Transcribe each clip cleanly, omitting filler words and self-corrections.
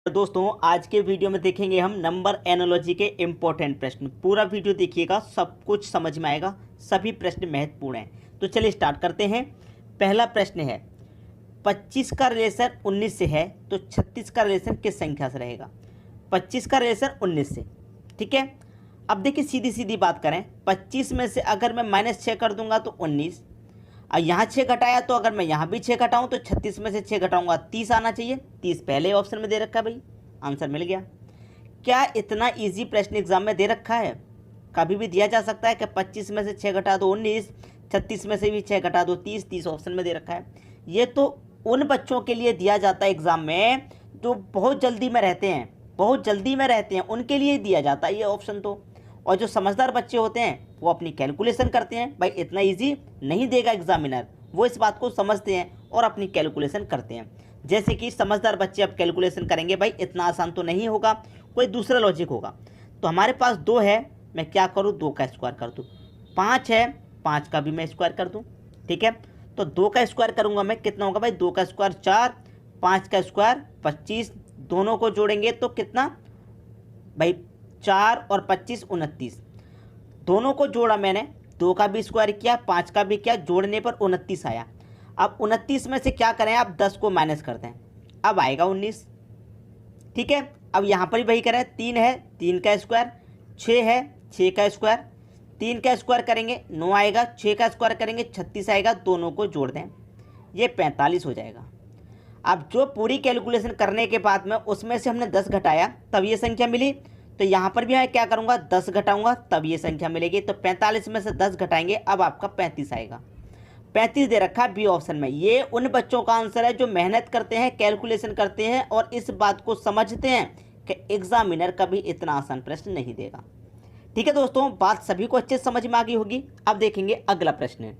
तो दोस्तों आज के वीडियो में देखेंगे हम नंबर एनालॉजी के इम्पोर्टेंट प्रश्न। पूरा वीडियो देखिएगा, सब कुछ समझ में आएगा, सभी प्रश्न महत्वपूर्ण हैं। तो चलिए स्टार्ट करते हैं। पहला प्रश्न है 25 का रिलेशन 19 से है तो 36 का रिलेशन किस संख्या से रहेगा। 25 का रिलेशन 19 से, ठीक है। अब देखिए सीधी सीधी बात करें, 25 में से अगर मैं -6 कर दूंगा तो 19, और यहाँ 6 घटाया तो अगर मैं यहाँ भी 6 घटाऊँ तो 36 में से 6 घटाऊंगा 30 आना चाहिए। 30 पहले ऑप्शन में दे रखा है भाई, आंसर मिल गया। क्या इतना इजी प्रश्न एग्जाम में दे रखा है? कभी भी दिया जा सकता है कि 25 में से 6 घटा दो 19, 36 में से भी 6 घटा दो 30, 30 ऑप्शन में दे रखा है। ये तो उन बच्चों के लिए दिया जाता है एग्जाम में जो बहुत जल्दी में रहते हैं, बहुत जल्दी में रहते हैं, उनके लिए दिया जाता है ये ऑप्शन तो। और जो समझदार बच्चे होते हैं वो अपनी कैलकुलेशन करते हैं। भाई इतना इजी नहीं देगा एग्जामिनर, वो इस बात को समझते हैं और अपनी कैलकुलेशन करते हैं। जैसे कि समझदार बच्चे अब कैलकुलेशन करेंगे, भाई इतना आसान तो नहीं होगा, कोई दूसरा लॉजिक होगा। तो हमारे पास 2 है, मैं क्या करूँ 2 का स्क्वायर कर दूँ। 5 है, 5 का भी मैं स्क्वायर कर दूँ, ठीक है। तो 2 का स्क्वायर करूँगा मैं, कितना होगा भाई 2 का स्क्वायर 4, 5 का स्क्वायर 25, दोनों को जोड़ेंगे तो कितना भाई 4 और 25 29, दोनों को जोड़ा मैंने, 2 का भी स्क्वायर किया 5 का भी किया, जोड़ने पर 29 आया। अब 29 में से क्या करें, आप 10 को माइनस कर दें, अब आएगा 19, ठीक है। अब यहाँ पर भी वही करें, 3 है 3 का स्क्वायर, 6 है 6 का स्क्वायर, 3 का स्क्वायर करेंगे 9 आएगा, 6 का स्क्वायर करेंगे 36 आएगा, दोनों को जोड़ दें ये 45 हो जाएगा। अब जो पूरी कैलकुलेशन करने के बाद में उसमें से हमने 10 घटाया तब ये संख्या मिली, तो यहाँ पर भी मैं क्या करूँगा 10 घटाऊंगा तब ये संख्या मिलेगी। तो 45 में से 10 घटाएंगे, अब आपका 35 आएगा। 35 दे रखा है बी ऑप्शन में। ये उन बच्चों का आंसर है जो मेहनत करते हैं, कैलकुलेशन करते हैं और इस बात को समझते हैं कि एग्जामिनर कभी इतना आसान प्रश्न नहीं देगा। ठीक है दोस्तों, बात सभी को अच्छे समझ में आ गई होगी। अब देखेंगे अगला प्रश्न।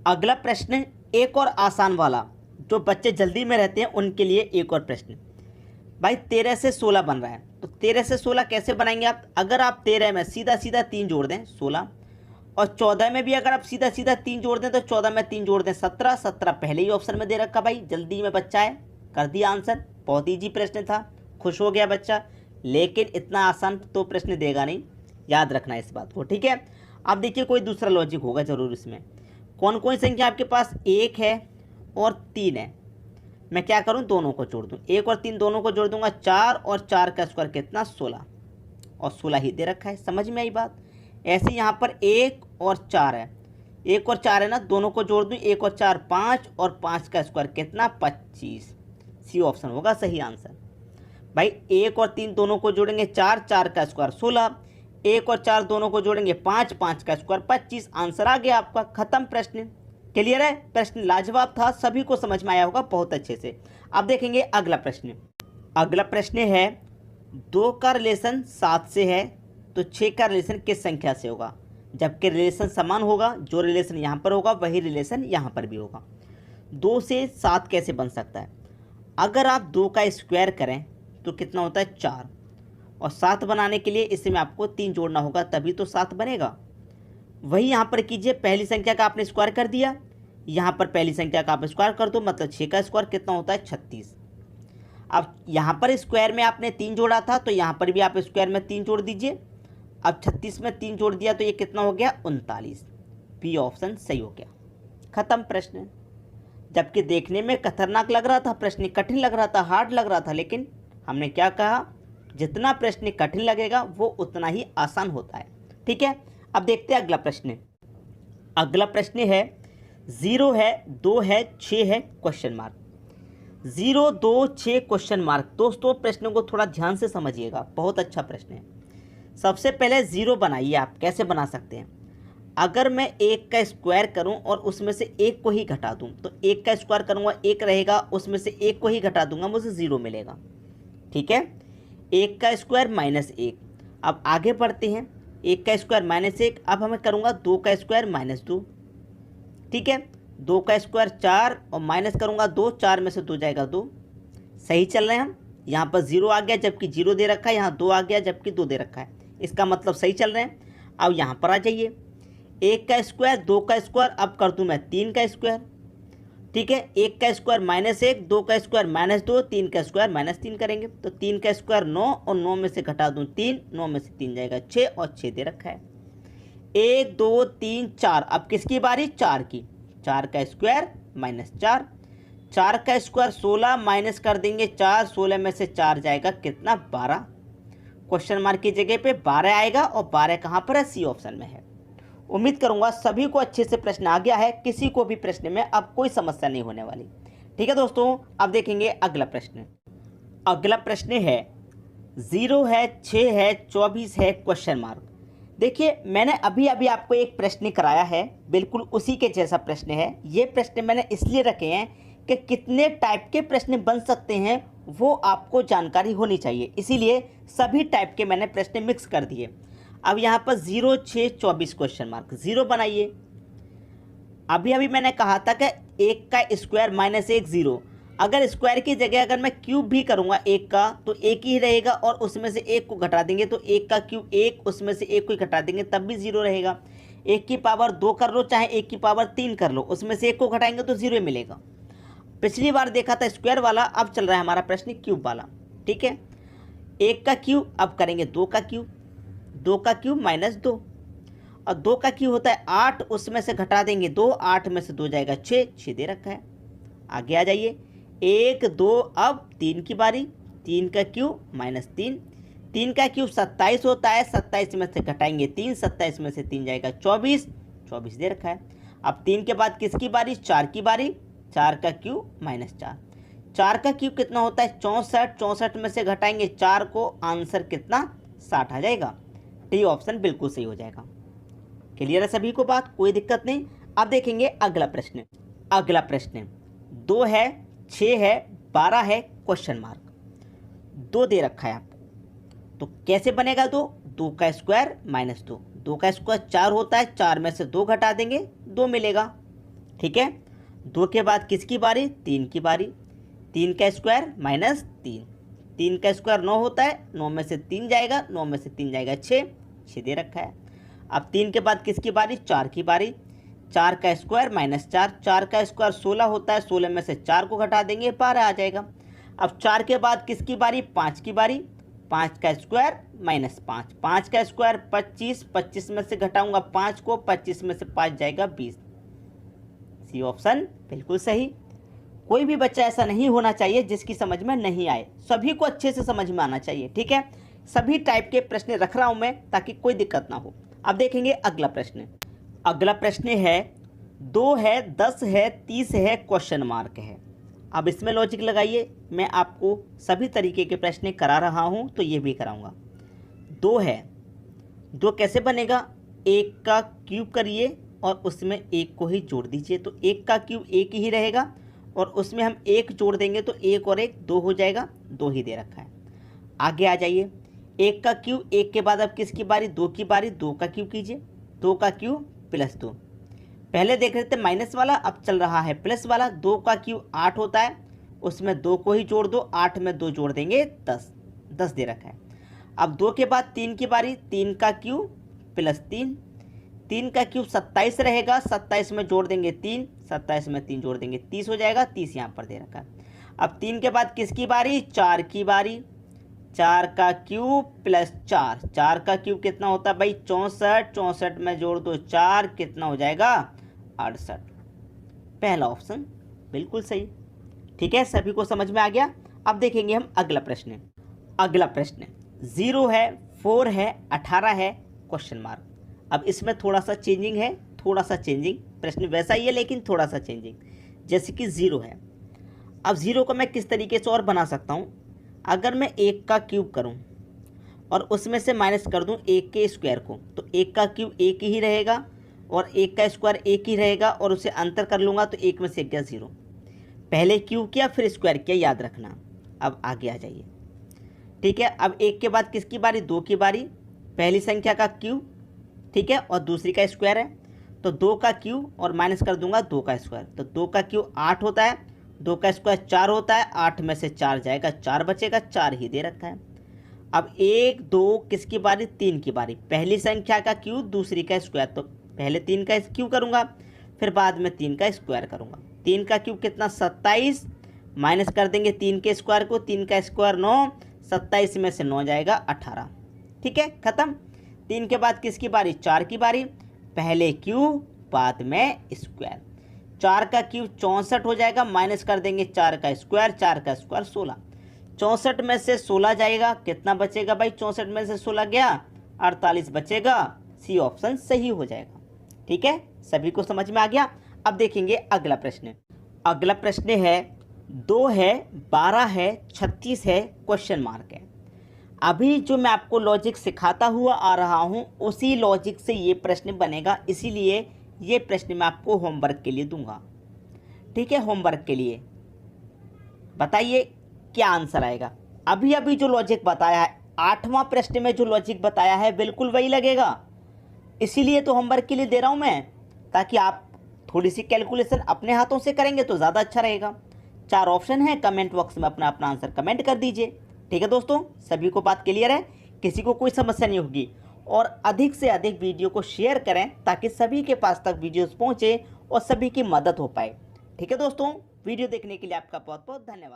अगला प्रश्न एक और आसान वाला, जो बच्चे जल्दी में रहते हैं उनके लिए एक और प्रश्न। भाई 13 से 16 बन रहा है, तो 13 से 16 कैसे बनाएंगे आप? अगर आप 13 में सीधा सीधा 3 जोड़ दें 16, और 14 में भी अगर आप सीधा सीधा 3 जोड़ दें तो 14 में 3 जोड़ दें 17, 17 पहले ही ऑप्शन में दे रखा। भाई जल्दी में बच्चा है, कर दिया आंसर, बहुत ईजी प्रश्न था, खुश हो गया बच्चा। लेकिन इतना आसान तो प्रश्न देगा नहीं, याद रखना इस बात को, ठीक है। अब देखिए कोई दूसरा लॉजिक होगा जरूर इसमें। कौन कौन संख्या आपके पास 1 है और 3 है, मैं क्या करूं दोनों को जोड़ दूं, 1 और 3 दोनों को जोड़ दूंगा 4, और 4 का स्क्वायर कितना 16, और 16 ही दे रखा है। समझ में आई बात? ऐसे यहाँ पर 1 और 4 है, 1 और 4 है ना, दोनों को जोड़ दूं 1 और 4 5, और 5 का स्क्वायर कितना 25, सी ऑप्शन होगा सही आंसर। भाई 1 और 3 दोनों को जोड़ेंगे 4, 4 का स्क्वायर 16, 1 और 4 दोनों को जोड़ेंगे 5, 5 का स्क्वायर 25, आंसर आ गया आपका, खत्म प्रश्न। क्लियर है? प्रश्न लाजवाब था, सभी को समझ में आया होगा बहुत अच्छे से। अब देखेंगे अगला प्रश्न। अगला प्रश्न है 2 का रिलेशन 7 से है तो 6 का रिलेशन किस संख्या से होगा। जबकि रिलेशन समान होगा, जो रिलेशन यहाँ पर होगा वही रिलेशन यहाँ पर भी होगा। 2 से 7 कैसे बन सकता है? अगर आप 2 का स्क्वायर करें तो कितना होता है 4, और 7 बनाने के लिए इसमें आपको 3 जोड़ना होगा तभी तो 7 बनेगा। वही यहाँ पर कीजिए, पहली संख्या का आपने स्क्वायर कर दिया, यहाँ पर पहली संख्या का आप स्क्वायर कर दो, मतलब 6 का स्क्वायर कितना होता है 36। अब यहाँ पर स्क्वायर में आपने 3 जोड़ा था तो यहाँ पर भी आप स्क्वायर में 3 जोड़ दीजिए। अब 36 में 3 जोड़ दिया तो ये कितना हो गया 39, बी ऑप्शन सही हो गया, खत्म प्रश्न। जबकि देखने में खतरनाक लग रहा था प्रश्न, कठिन लग रहा था, हार्ड लग रहा था, लेकिन हमने क्या कहा, जितना प्रश्न कठिन लगेगा वो उतना ही आसान होता है। ठीक है, अब देखते हैं अगला प्रश्न। अगला प्रश्न है 0 है 2 है 6 है क्वेश्चन मार्क। 0 2 6 question mark. दोस्तों प्रश्न को थोड़ा ध्यान से समझिएगा, बहुत अच्छा प्रश्न है। सबसे पहले 0 बनाइए। आप कैसे बना सकते हैं? अगर मैं 1 का स्क्वायर करूं और उसमें से 1 को ही घटा दूं, तो 1 का स्क्वायर करूंगा 1 रहेगा, उसमें से 1 को ही घटा दूंगा, मुझे 0 मिलेगा। ठीक है, 1 का स्क्वायर -1। अब आगे बढ़ते हैं, 1 का स्क्वायर -1, अब हमें करूँगा 2 का स्क्वायर -2। ठीक है, 2 का स्क्वायर 4 और माइनस करूँगा 2, 4 में से 2 जाएगा 2। सही चल रहे हैं हम। यहाँ पर 0 आ गया जबकि 0 दे रखा है, यहाँ 2 आ गया जबकि 2 दे रखा है, इसका मतलब सही चल रहे हैं। अब यहाँ पर आ जाइए, 1 का स्क्वायर 2 का स्क्वायर, अब कर दूँ मैं 3 का स्क्वायर, ठीक है, 1 का स्क्वायर -1, 2 का स्क्वायर -2, 3 का स्क्वायर -3 करेंगे। तो 3 का स्क्वायर 9 और 9 में से घटा दूँ 3, 9 में से 3 जाएगा 6 और 6 दे रखा है। 1 2 3 4, अब किसकी बारी? 4 की। 4 का स्क्वायर -4, 4 का स्क्वायर 16 माइनस कर देंगे 4, 16 में से 4 जाएगा कितना? 12। क्वेश्चन मार्क की जगह पे 12 आएगा और 12 कहाँ पर है? सी ऑप्शन में है। उम्मीद करूंगा सभी को अच्छे से प्रश्न आ गया है, किसी को भी प्रश्न में अब कोई समस्या नहीं होने वाली। ठीक है दोस्तों, अब देखेंगे अगला प्रश्न। अगला प्रश्न है 0 है, 6 है, 24 है, क्वेश्चन मार्क। देखिए, मैंने अभी अभी आपको एक प्रश्न कराया है, बिल्कुल उसी के जैसा प्रश्न है। ये प्रश्न मैंने इसलिए रखे हैं कि कितने टाइप के प्रश्न बन सकते हैं वो आपको जानकारी होनी चाहिए, इसीलिए सभी टाइप के मैंने प्रश्न मिक्स कर दिए। अब यहाँ पर 0 6 24 क्वेश्चन मार्क, 0 बनाइए। अभी अभी मैंने कहा था कि 1 का स्क्वायर -1 0, अगर स्क्वायर की जगह अगर मैं क्यूब भी करूँगा 1 का तो 1 ही रहेगा और उसमें से 1 को घटा देंगे तो 1 का क्यूब 1, उसमें से 1 को घटा देंगे तब भी 0 रहेगा। 1 की पावर 2 कर लो चाहे 1 की पावर 3 कर लो, उसमें से 1 को घटाएंगे तो 0 मिलेगा। पिछली बार देखा था स्क्वायर वाला, अब चल रहा है हमारा प्रश्न क्यूब वाला। ठीक है, 1 का क्यूब, अब करेंगे 2 का क्यूब, 2 का क्यूब -2 और 2 का क्यूब होता है 8, उसमें से घटा देंगे 2, 8 में से 2 जाएगा 6, 6 दे रखा है। आगे आ जाइए, 1 2, अब 3 की बारी, 3 का क्यूब -3, 3 का क्यूब 27 होता है, 27 में से घटाएंगे 3, 27 में से 3 जाएगा 24, 24 दे रखा है। अब 3 के बाद किसकी बारी? 4 की बारी, 4 का क्यूब -4, 4 का क्यूब कितना होता है? 64, 64 में से घटाएंगे 4 को, आंसर कितना? 60 आ जाएगा। डी ऑप्शन बिल्कुल सही हो जाएगा। क्लियर है सभी को बात? कोई दिक्कत नहीं। अब देखेंगे अगला प्रश्न। अगला प्रश्न 2 है, 6 है, 12 है, क्वेश्चन मार्क। 2 दे रखा है आपको, तो कैसे बनेगा? 2 का स्क्वायर -2, 2 का स्क्वायर 4 होता है, 4 में से 2 घटा देंगे 2 मिलेगा। ठीक है, 2 के बाद किसकी बारी? 3 की बारी, 3 का स्क्वायर -3, 3 का स्क्वायर 9 होता है, 9 में से 3 जाएगा, 9 में से 3 जाएगा 6, 6 दे रखा है। अब 3 के बाद किसकी बारी? 4 की बारी, 4 का स्क्वायर -4, 4 का स्क्वायर 16 होता है, 16 में से 4 को घटा देंगे 12 आ जाएगा। अब 4 के बाद किसकी बारी? 5 की बारी, 5 का स्क्वायर -5, 5 का स्क्वायर 25, 25 में से घटाऊंगा 5 को, 25 में से 5 जाएगा 20। सी ऑप्शन बिल्कुल सही। कोई भी बच्चा ऐसा नहीं होना चाहिए जिसकी समझ में नहीं आए, सभी को अच्छे से समझ में आना चाहिए। ठीक है, सभी टाइप के प्रश्न रख रहा हूं मैं ताकि कोई दिक्कत ना हो। अब देखेंगे अगला प्रश्न। अगला प्रश्न है 2 है, 10 है, 30 है, क्वेश्चन मार्क है। अब इसमें लॉजिक लगाइए, मैं आपको सभी तरीके के प्रश्न करा रहा हूं तो ये भी कराऊंगा। 2 है, 2 कैसे बनेगा? 1 का क्यूब करिए और उसमें 1 को ही जोड़ दीजिए, तो 1 का क्यूब 1 ही रहेगा और उसमें हम 1 जोड़ देंगे तो 1 और 1 2 हो जाएगा, 2 ही दे रखा है। आगे आ जाइए, 1 का क्यूब, 1 के बाद अब किसकी बारी? 2 की बारी, 2 का क्यूब कीजिए, 2 का क्यूब +2। पहले देख रहे थे माइनस वाला, अब चल रहा है प्लस वाला। 2 का क्यूब 8 होता है, उसमें 2 को ही जोड़ दो, 8 में 2 जोड़ देंगे 10, 10 दे रखा है। अब 2 के बाद 3 की बारी, 3 का क्यूब +3, 3 का क्यूब 27 रहेगा, 27 में जोड़ देंगे 3, 27 में 3 जोड़ देंगे 30 हो जाएगा, 30 यहाँ पर दे रखा है। अब 3 के बाद किसकी बारी? 4 की बारी, 4 का क्यूब +4, 4 का क्यूब कितना होता है भाई? 64, 64 में जोड़ दो 4, कितना हो जाएगा? 68। पहला ऑप्शन बिल्कुल सही। ठीक है, सभी को समझ में आ गया। अब देखेंगे हम अगला प्रश्न। अगला प्रश्न 0 है, 4 है, 18 है, क्वेश्चन मार्क। अब इसमें थोड़ा सा चेंजिंग है, थोड़ा सा चेंजिंग, प्रश्न वैसा ही है लेकिन थोड़ा सा चेंजिंग। जैसे कि 0 है, अब 0 को मैं किस तरीके से और बना सकता हूँ? अगर मैं 1 का क्यूब करूँ और उसमें से माइनस कर दूँ 1 के स्क्वायर को, तो 1 का क्यूब 1 ही रहेगा और 1 का स्क्वायर 1 ही रहेगा और उसे अंतर कर लूँगा तो 1 में से गया 0। पहले क्यूब किया फिर स्क्वायर किया, याद रखना। अब आगे आ जाइए। ठीक है, अब 1 के बाद किसकी बारी? 2 की बारी, पहली संख्या का क्यूब, ठीक है, और दूसरी का स्क्वायर है, तो 2 का क्यूब और माइनस कर दूंगा 2 का स्क्वायर, तो 2 का क्यूब 8 होता है, 2 का स्क्वायर 4 होता है, 8 में से 4 जाएगा, 4 बचेगा, 4 ही दे रखा है। अब 1 2 किसकी बारी? 3 की बारी, पहली संख्या का क्यूब दूसरी का स्क्वायर, तो पहले 3 का क्यूब करूँगा फिर बाद में 3 का स्क्वायर करूँगा, 3 का क्यूब कितना 27, माइनस कर देंगे 3 के स्क्वायर को, 3 का स्क्वायर 9, 27 में से 9 जाएगा 18। ठीक है, खत्म। 3 के बाद किसकी बारी, 4 की बारी, पहले क्यूब बाद में स्क्वायर। 4 का क्यूब 64 हो जाएगा, माइनस कर देंगे 4 का स्क्वायर, 4 का स्क्वायर 16। 64 में से 16 जाएगा, कितना बचेगा भाई, 64 में से 16 गया 48 बचेगा, सी ऑप्शन सही हो जाएगा। ठीक है, सभी को समझ में आ गया। अब देखेंगे अगला प्रश्न। अगला प्रश्न है 2 है, 12 है, 36 है, क्वेश्चन मार्क है। अभी जो मैं आपको लॉजिक सिखाता हुआ आ रहा हूँ उसी लॉजिक से ये प्रश्न बनेगा, इसीलिए ये प्रश्न मैं आपको होमवर्क के लिए दूंगा। ठीक है, होमवर्क के लिए बताइए क्या आंसर आएगा। अभी अभी जो लॉजिक बताया है, 8वां प्रश्न में जो लॉजिक बताया है बिल्कुल वही लगेगा, इसीलिए तो होमवर्क के लिए दे रहा हूं मैं, ताकि आप थोड़ी सी कैलकुलेशन अपने हाथों से करेंगे तो ज़्यादा अच्छा रहेगा। 4 ऑप्शन है, कमेंट बॉक्स में अपना अपना आंसर कमेंट कर दीजिए। ठीक है दोस्तों, सभी को बात क्लियर है, किसी को कोई समस्या नहीं होगी। और अधिक से अधिक वीडियो को शेयर करें ताकि सभी के पास तक वीडियोस पहुंचे और सभी की मदद हो पाए। ठीक है दोस्तों, वीडियो देखने के लिए आपका बहुत बहुत धन्यवाद।